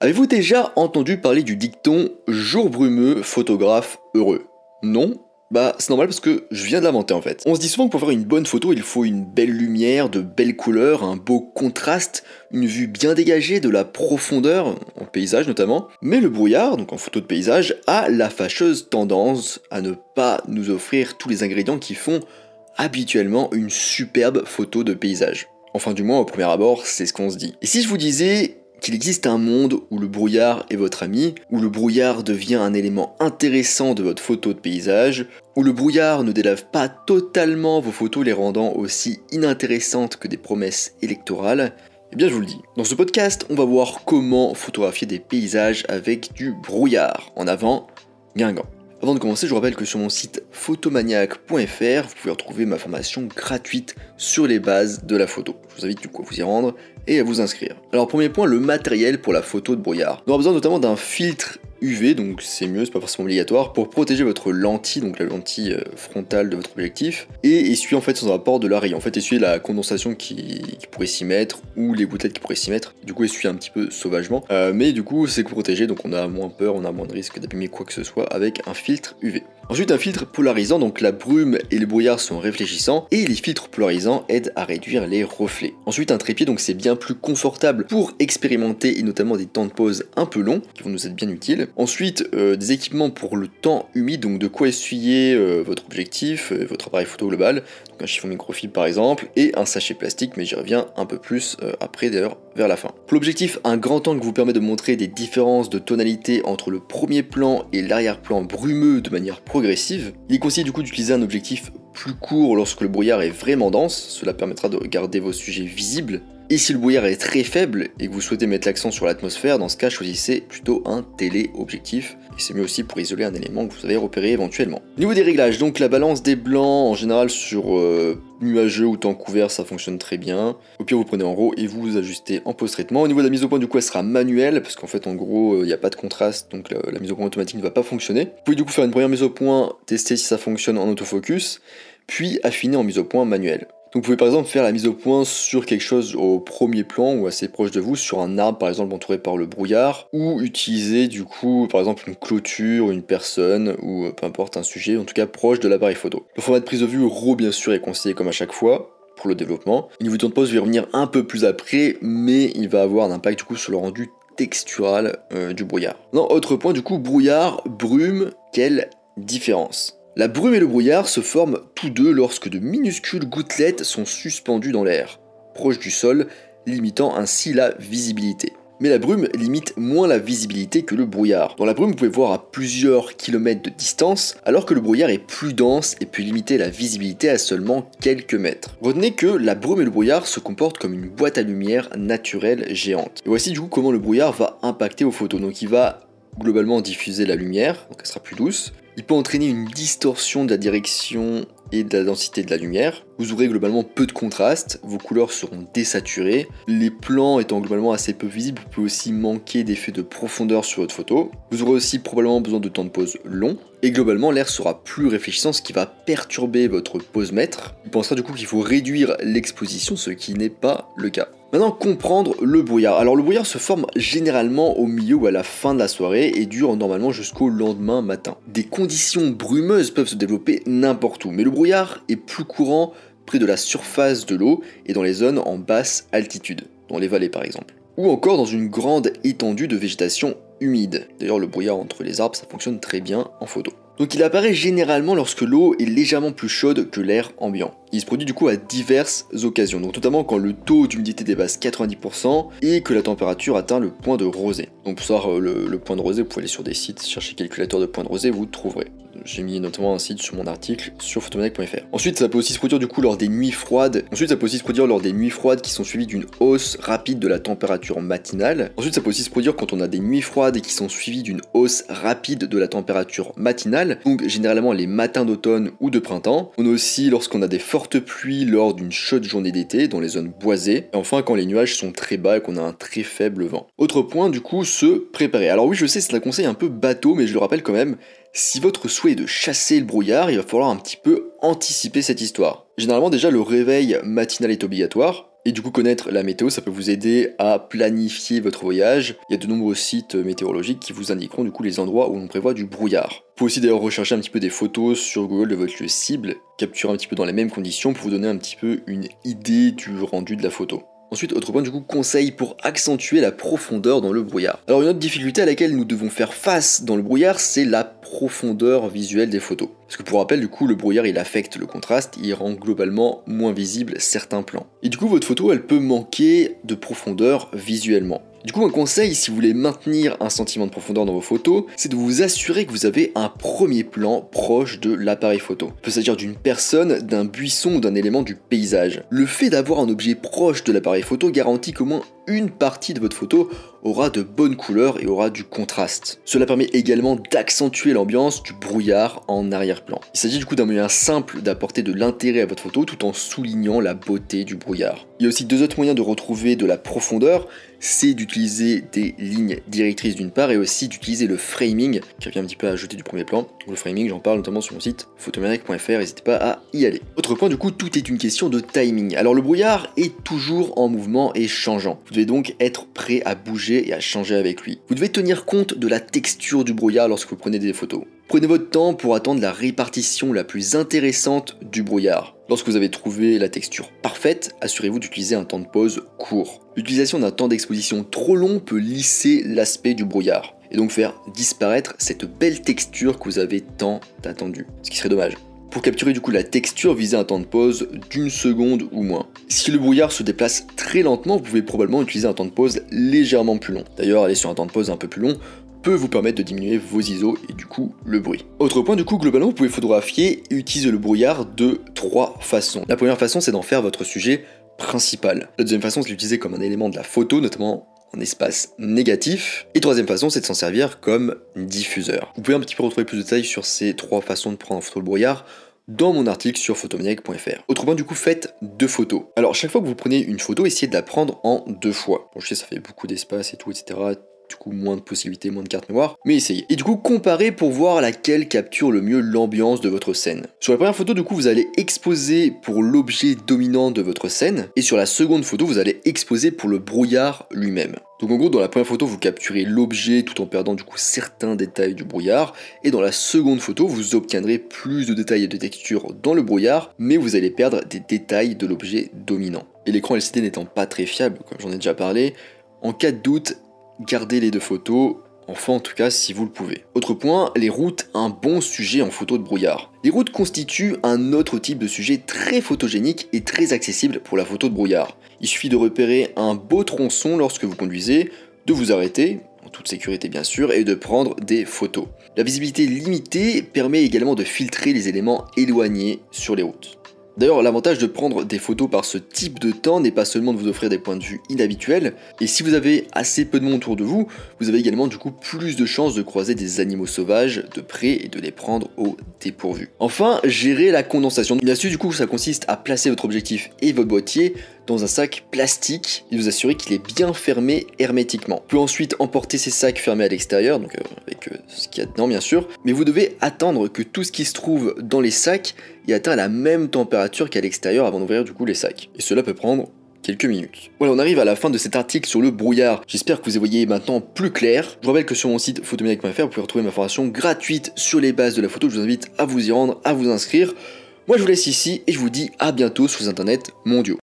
Avez-vous déjà entendu parler du dicton « jour brumeux, photographe heureux » ? Non ? Bah c'est normal parce que je viens de l'inventer en fait. On se dit souvent que pour faire une bonne photo il faut une belle lumière, de belles couleurs, un beau contraste, une vue bien dégagée, de la profondeur, en paysage notamment. Mais le brouillard, donc en photo de paysage, a la fâcheuse tendance à ne pas nous offrir tous les ingrédients qui font habituellement une superbe photo de paysage. Enfin du moins au premier abord c'est ce qu'on se dit. Et si je vous disais qu'il existe un monde où le brouillard est votre ami, où le brouillard devient un élément intéressant de votre photo de paysage, où le brouillard ne délave pas totalement vos photos les rendant aussi inintéressantes que des promesses électorales, eh bien je vous le dis. Dans ce podcast, on va voir comment photographier des paysages avec du brouillard. En avant, Guingamp. Avant de commencer, je vous rappelle que sur mon site photomaniac.fr, vous pouvez retrouver ma formation gratuite sur les bases de la photo. Je vous invite du coup à vous y rendre et à vous inscrire. Alors premier point, le matériel pour la photo de brouillard. On aura besoin notamment d'un filtre UV, donc c'est mieux, c'est pas forcément obligatoire, pour protéger votre lentille, donc la lentille frontale de votre objectif, et essuyer en fait sans apport de la rayon. En fait, essuyer la condensation qui pourrait s'y mettre, ou les gouttelettes qui pourraient s'y mettre, du coup essuyer un petit peu sauvagement, mais du coup c'est protégé, donc on a moins peur, on a moins de risque d'abîmer quoi que ce soit avec un filtre UV. Ensuite un filtre polarisant, donc la brume et le brouillard sont réfléchissants, et les filtres polarisants aident à réduire les reflets. Ensuite un trépied, donc c'est bien plus confortable pour expérimenter, et notamment des temps de pause un peu longs, qui vont nous être bien utiles. Ensuite, des équipements pour le temps humide, donc de quoi essuyer votre objectif, votre appareil photo global, donc un chiffon microfibre par exemple, et un sachet plastique, mais j'y reviens un peu plus après d'ailleurs vers la fin. Pour l'objectif, un grand angle vous permet de montrer des différences de tonalité entre le premier plan et l'arrière-plan brumeux de manière progressive. Il est conseillé du coup d'utiliser un objectif plus court lorsque le brouillard est vraiment dense, cela permettra de garder vos sujets visibles. Et si le brouillard est très faible et que vous souhaitez mettre l'accent sur l'atmosphère, dans ce cas choisissez plutôt un téléobjectif. Et c'est mieux aussi pour isoler un élément que vous avez repéré éventuellement. Au niveau des réglages, donc la balance des blancs en général sur nuageux ou temps couvert ça fonctionne très bien. Au pire vous prenez en RAW et vous ajustez en post-traitement. Au niveau de la mise au point du coup elle sera manuelle parce qu'en fait en gros il n'y a pas de contraste donc la mise au point automatique ne va pas fonctionner. Vous pouvez du coup faire une première mise au point, tester si ça fonctionne en autofocus, puis affiner en mise au point manuelle. Donc vous pouvez par exemple faire la mise au point sur quelque chose au premier plan ou assez proche de vous, sur un arbre par exemple entouré par le brouillard, ou utiliser du coup par exemple une clôture, une personne, ou peu importe un sujet, en tout cas proche de l'appareil photo. Le format de prise de vue RAW bien sûr est conseillé comme à chaque fois pour le développement. Au niveau du temps de pause, je vais y revenir un peu plus après, mais il va avoir un impact du coup sur le rendu textural du brouillard. Non, autre point du coup, brouillard, brume, quelle différence ? La brume et le brouillard se forment tous deux lorsque de minuscules gouttelettes sont suspendues dans l'air, proche du sol, limitant ainsi la visibilité. Mais la brume limite moins la visibilité que le brouillard. Dans la brume, vous pouvez voir à plusieurs kilomètres de distance, alors que le brouillard est plus dense et peut limiter la visibilité à seulement quelques mètres. Retenez que la brume et le brouillard se comportent comme une boîte à lumière naturelle géante. Et voici du coup comment le brouillard va impacter vos photos. Donc il va globalement diffuser la lumière, donc elle sera plus douce. Il peut entraîner une distorsion de la direction et de la densité de la lumière. Vous aurez globalement peu de contraste, vos couleurs seront désaturées. Les plans étant globalement assez peu visibles, vous pouvez aussi manquer d'effet de profondeur sur votre photo. Vous aurez aussi probablement besoin de temps de pause long. Et globalement, l'air sera plus réfléchissant, ce qui va perturber votre posemètre. Il pensera du coup qu'il faut réduire l'exposition, ce qui n'est pas le cas. Maintenant, comprendre le brouillard. Alors le brouillard se forme généralement au milieu ou à la fin de la soirée et dure normalement jusqu'au lendemain matin. Des conditions brumeuses peuvent se développer n'importe où, mais le brouillard est plus courant près de la surface de l'eau et dans les zones en basse altitude, dans les vallées par exemple. Ou encore dans une grande étendue de végétation humide. D'ailleurs le brouillard entre les arbres ça fonctionne très bien en photo. Donc il apparaît généralement lorsque l'eau est légèrement plus chaude que l'air ambiant. Il se produit du coup à diverses occasions, donc notamment quand le taux d'humidité dépasse 90% et que la température atteint le point de rosée. Donc pour savoir le point de rosée, vous pouvez aller sur des sites, chercher calculateur de point de rosée, vous trouverez. J'ai mis notamment un site sur mon article sur photomaniac.fr. Ensuite, ça peut aussi se produire du coup lors des nuits froides. Qui sont suivies d'une hausse rapide de la température matinale. Ensuite, ça peut aussi se produire quand on a des nuits froides qui sont suivies d'une hausse rapide de la température matinale. Donc généralement les matins d'automne ou de printemps. On a aussi lorsqu'on a des fortes pluies lors d'une chaude journée d'été dans les zones boisées. Et enfin quand les nuages sont très bas et qu'on a un très faible vent. Autre point du coup, se préparer. Alors oui, je sais, c'est un conseil un peu bateau, mais je le rappelle quand même. Si votre souhait est de chasser le brouillard, il va falloir un petit peu anticiper cette histoire. Généralement déjà le réveil matinal est obligatoire, Et du coup, connaître la météo, ça peut vous aider à planifier votre voyage. Il y a de nombreux sites météorologiques qui vous indiqueront du coup les endroits où l'on prévoit du brouillard. Vous pouvez aussi d'ailleurs rechercher un petit peu des photos sur Google de votre lieu cible, capturer un petit peu dans les mêmes conditions pour vous donner un petit peu une idée du rendu de la photo. Ensuite, autre point du coup, conseil pour accentuer la profondeur dans le brouillard. Alors une autre difficulté à laquelle nous devons faire face dans le brouillard, c'est la profondeur visuelle des photos. Parce que pour rappel, du coup, le brouillard il affecte le contraste, il rend globalement moins visible certains plans. Et du coup, votre photo elle peut manquer de profondeur visuellement. Du coup, un conseil, si vous voulez maintenir un sentiment de profondeur dans vos photos, c'est de vous assurer que vous avez un premier plan proche de l'appareil photo. Il peut s'agir d'une personne, d'un buisson ou d'un élément du paysage. Le fait d'avoir un objet proche de l'appareil photo garantit qu'au moins une partie de votre photo aura de bonnes couleurs et aura du contraste. Cela permet également d'accentuer l'ambiance du brouillard en arrière-plan. Il s'agit du coup d'un moyen simple d'apporter de l'intérêt à votre photo tout en soulignant la beauté du brouillard. Il y a aussi deux autres moyens de retrouver de la profondeur, c'est d'utiliser des lignes directrices d'une part et aussi d'utiliser le framing qui revient un petit peu à ajouter du premier plan. Le framing, j'en parle notamment sur mon site photomaniac.fr, n'hésitez pas à y aller. Autre point du coup, tout est une question de timing. Alors le brouillard est toujours en mouvement et changeant. Vous devez donc être prêt à bouger et à changer avec lui. Vous devez tenir compte de la texture du brouillard lorsque vous prenez des photos. Prenez votre temps pour attendre la répartition la plus intéressante du brouillard. Lorsque vous avez trouvé la texture parfaite, assurez-vous d'utiliser un temps de pause court. L'utilisation d'un temps d'exposition trop long peut lisser l'aspect du brouillard et donc faire disparaître cette belle texture que vous avez tant attendue, ce qui serait dommage. Pour capturer du coup la texture, visez un temps de pause d'une seconde ou moins. Si le brouillard se déplace très lentement, vous pouvez probablement utiliser un temps de pause légèrement plus long. D'ailleurs, aller sur un temps de pause un peu plus long peut vous permettre de diminuer vos ISO et du coup le bruit. Autre point du coup, globalement vous pouvez photographier et utiliser le brouillard de trois façons. La première façon c'est d'en faire votre sujet principal. La deuxième façon c'est de l'utiliser comme un élément de la photo, notamment en espace négatif. Et troisième façon c'est de s'en servir comme diffuseur. Vous pouvez un petit peu retrouver plus de détails sur ces trois façons de prendre en photo le brouillard dans mon article sur photomaniac.fr. Autre point du coup, faites deux photos. Alors chaque fois que vous prenez une photo, essayez de la prendre en deux fois. Bon je sais ça fait beaucoup d'espace et tout etc. Du coup moins de possibilités, moins de cartes mémoire, mais essayez. Et du coup comparez pour voir laquelle capture le mieux l'ambiance de votre scène. Sur la première photo du coup vous allez exposer pour l'objet dominant de votre scène, et sur la seconde photo vous allez exposer pour le brouillard lui-même. Donc en gros dans la première photo vous capturez l'objet tout en perdant du coup certains détails du brouillard, et dans la seconde photo vous obtiendrez plus de détails et de textures dans le brouillard, mais vous allez perdre des détails de l'objet dominant. Et l'écran LCD n'étant pas très fiable, comme j'en ai déjà parlé, en cas de doute, gardez les deux photos, enfin en tout cas si vous le pouvez. Autre point, les routes, un bon sujet en photo de brouillard. Les routes constituent un autre type de sujet très photogénique et très accessible pour la photo de brouillard. Il suffit de repérer un beau tronçon lorsque vous conduisez, de vous arrêter, en toute sécurité bien sûr, et de prendre des photos. La visibilité limitée permet également de filtrer les éléments éloignés sur les routes. D'ailleurs, l'avantage de prendre des photos par ce type de temps n'est pas seulement de vous offrir des points de vue inhabituels, et si vous avez assez peu de monde autour de vous, vous avez également du coup plus de chances de croiser des animaux sauvages de près et de les prendre au dépourvu. Enfin, gérer la condensation. Une astuce du coup, ça consiste à placer votre objectif et votre boîtier dans un sac plastique et vous assurer qu'il est bien fermé hermétiquement. Vous pouvez ensuite emporter ces sacs fermés à l'extérieur, donc avec ce qu'il y a dedans bien sûr, mais vous devez attendre que tout ce qui se trouve dans les sacs ait atteint la même température qu'à l'extérieur avant d'ouvrir du coup les sacs. Et cela peut prendre quelques minutes. Voilà, on arrive à la fin de cet article sur le brouillard. J'espère que vous y voyez maintenant plus clair. Je vous rappelle que sur mon site photomaniac.fr, vous pouvez retrouver ma formation gratuite sur les bases de la photo. Je vous invite à vous y rendre, à vous inscrire. Moi je vous laisse ici et je vous dis à bientôt sur les internets mondiaux.